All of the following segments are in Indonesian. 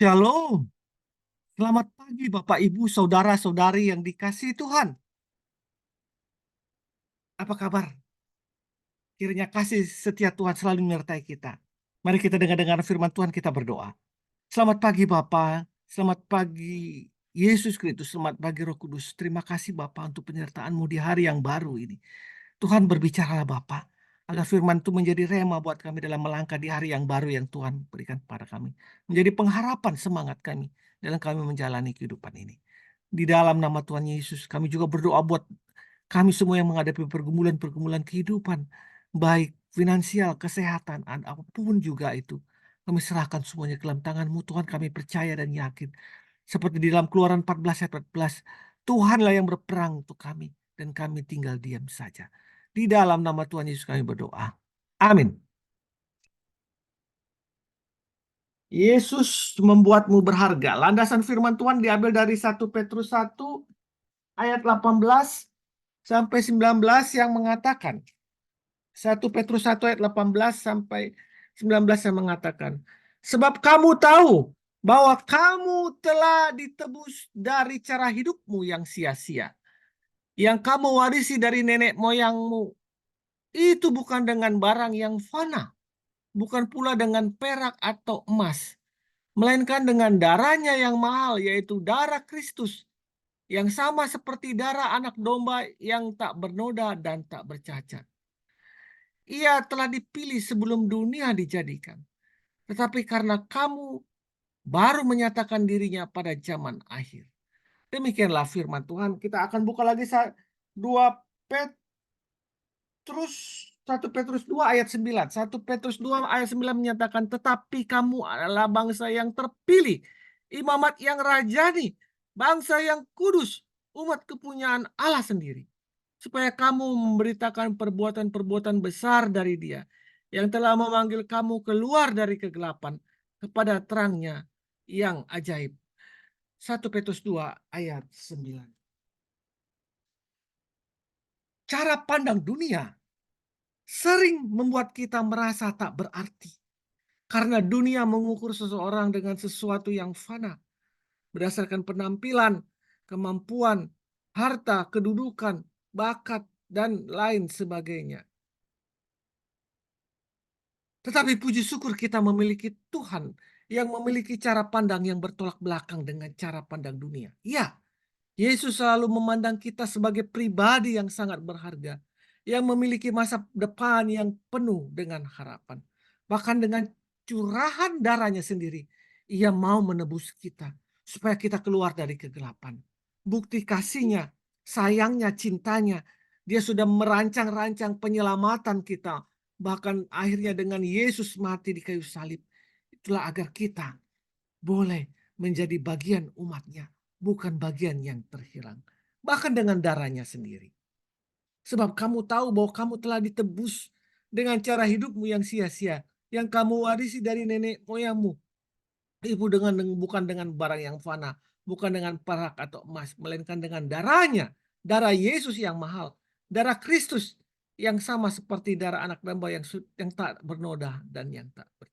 Shalom, selamat pagi Bapak Ibu, saudara-saudari yang dikasihi Tuhan. Apa kabar? Kiranya kasih setia Tuhan selalu menyertai kita. Mari kita dengar firman Tuhan, kita berdoa. Selamat pagi Bapak, selamat pagi Yesus Kristus, selamat pagi Roh Kudus. Terima kasih Bapak untuk penyertaan-Mu di hari yang baru ini. Tuhan berbicaralah Bapak, agar firman itu menjadi rema buat kami dalam melangkah di hari yang baru yang Tuhan berikan kepada kami. Menjadi pengharapan semangat kami dalam kami menjalani kehidupan ini. Di dalam nama Tuhan Yesus, kami juga berdoa buat kami semua yang menghadapi pergumulan-pergumulan kehidupan, baik finansial, kesehatan, apapun juga itu. Kami serahkan semuanya ke dalam tangan-Mu, Tuhan. Kami percaya dan yakin. Seperti di dalam Keluaran 14 ayat 14, Tuhanlah yang berperang untuk kami, dan kami tinggal diam saja. Di dalam nama Tuhan Yesus kami berdoa. Amin. Yesus membuatmu berharga. Landasan firman Tuhan diambil dari 1 Petrus 1 ayat 18 sampai 19 yang mengatakan, 1 Petrus 1 ayat 18 sampai 19 yang mengatakan, sebab kamu tahu bahwa kamu telah ditebus dari cara hidupmu yang sia-sia, yang kamu warisi dari nenek moyangmu. Itu bukan dengan barang yang fana, bukan pula dengan perak atau emas, melainkan dengan darahnya yang mahal, yaitu darah Kristus, yang sama seperti darah anak domba yang tak bernoda dan tak bercacat. Ia telah dipilih sebelum dunia dijadikan, tetapi karena kamu baru menyatakan dirinya pada zaman akhir. Demikianlah firman Tuhan. Kita akan buka lagi 2 Petrus 1 Petrus 2 ayat 9. 1 Petrus 2 ayat 9 menyatakan, tetapi kamu adalah bangsa yang terpilih, imamat yang rajani, bangsa yang kudus, umat kepunyaan Allah sendiri, supaya kamu memberitakan perbuatan-perbuatan besar dari Dia yang telah memanggil kamu keluar dari kegelapan kepada terangnya yang ajaib. 1 Petrus 2 ayat 9. Cara pandang dunia sering membuat kita merasa tak berarti, karena dunia mengukur seseorang dengan sesuatu yang fana, berdasarkan penampilan, kemampuan, harta, kedudukan, bakat, dan lain sebagainya. Tetapi puji syukur kita memiliki Tuhan yang memiliki cara pandang yang bertolak belakang dengan cara pandang dunia. Ya, Yesus selalu memandang kita sebagai pribadi yang sangat berharga, yang memiliki masa depan yang penuh dengan harapan. Bahkan dengan curahan darahnya sendiri, Ia mau menebus kita supaya kita keluar dari kegelapan. Bukti kasihnya, sayangnya, cintanya, Dia sudah merancang-rancang penyelamatan kita. Bahkan akhirnya dengan Yesus mati di kayu salib, itulah agar kita boleh menjadi bagian umatnya, bukan bagian yang terhilang. Bahkan dengan darahnya sendiri. Sebab kamu tahu bahwa kamu telah ditebus dengan cara hidupmu yang sia-sia, yang kamu warisi dari nenek moyangmu. Ibu bukan dengan barang yang fana, bukan dengan perak atau emas, melainkan dengan darahnya, darah Yesus yang mahal, darah Kristus yang sama seperti darah anak domba yang tak bernoda dan yang tak bercacat.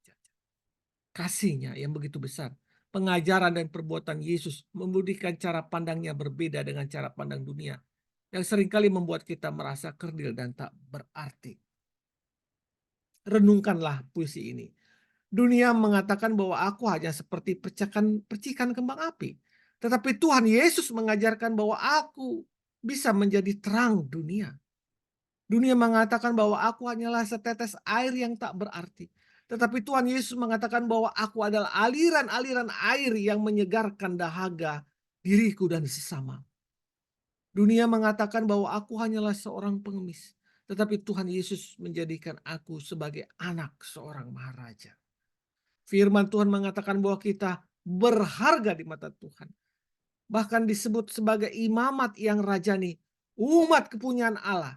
Kasihnya yang begitu besar, pengajaran dan perbuatan Yesus membuktikan cara pandangnya berbeda dengan cara pandang dunia, yang seringkali membuat kita merasa kerdil dan tak berarti. Renungkanlah puisi ini. Dunia mengatakan bahwa aku hanya seperti percikan kembang api. Tetapi Tuhan Yesus mengajarkan bahwa aku bisa menjadi terang dunia. Dunia mengatakan bahwa aku hanyalah setetes air yang tak berarti. Tetapi Tuhan Yesus mengatakan bahwa aku adalah aliran-aliran air yang menyegarkan dahaga diriku dan sesama. Dunia mengatakan bahwa aku hanyalah seorang pengemis. Tetapi Tuhan Yesus menjadikan aku sebagai anak seorang maharaja. Firman Tuhan mengatakan bahwa kita berharga di mata Tuhan. Bahkan disebut sebagai imamat yang rajani, umat kepunyaan Allah.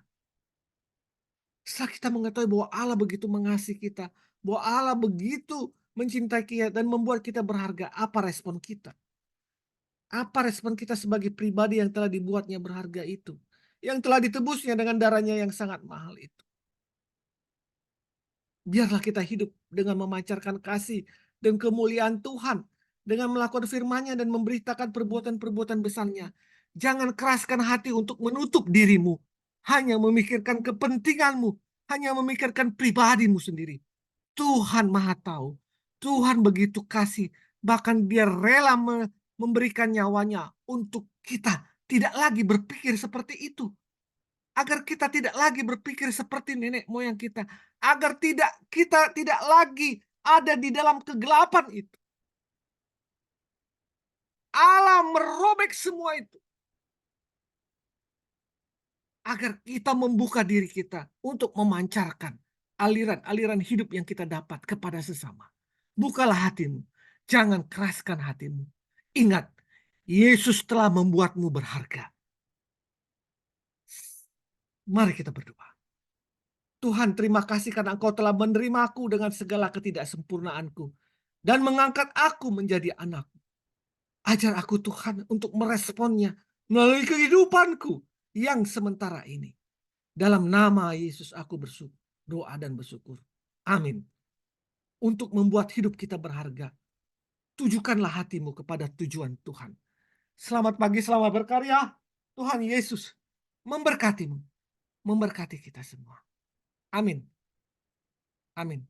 Setelah kita mengetahui bahwa Allah begitu mengasihi kita, bahwa Allah begitu mencintai kita dan membuat kita berharga, apa respon kita? Apa respon kita sebagai pribadi yang telah dibuatnya berharga itu? Yang telah ditebusnya dengan darahnya yang sangat mahal itu. Biarlah kita hidup dengan memancarkan kasih dan kemuliaan Tuhan dengan melakukan firman-Nya dan memberitakan perbuatan-perbuatan besar-Nya. Jangan keraskan hati untuk menutup dirimu, hanya memikirkan kepentinganmu, hanya memikirkan pribadimu sendiri. Tuhan Maha Tahu, Tuhan begitu kasih, bahkan Dia rela memberikan nyawanya untuk kita tidak lagi berpikir seperti itu. Agar kita tidak lagi berpikir seperti nenek moyang kita. Agar kita tidak lagi ada di dalam kegelapan itu. Allah merobek semua itu. Agar kita membuka diri kita untuk memancarkan aliran-aliran hidup yang kita dapat kepada sesama. Bukalah hatimu. Jangan keraskan hatimu. Ingat, Yesus telah membuatmu berharga. Mari kita berdoa. Tuhan, terima kasih karena Engkau telah menerimaku dengan segala ketidaksempurnaanku dan mengangkat aku menjadi anak. Ajar aku Tuhan untuk meresponnya melalui kehidupanku yang sementara ini. Dalam nama Yesus aku berdoa dan bersyukur. Amin. Untuk membuat hidup kita berharga, tujukanlah hatimu kepada tujuan Tuhan. Selamat pagi, selamat berkarya. Tuhan Yesus memberkatimu, memberkati kita semua. Amin. Amin.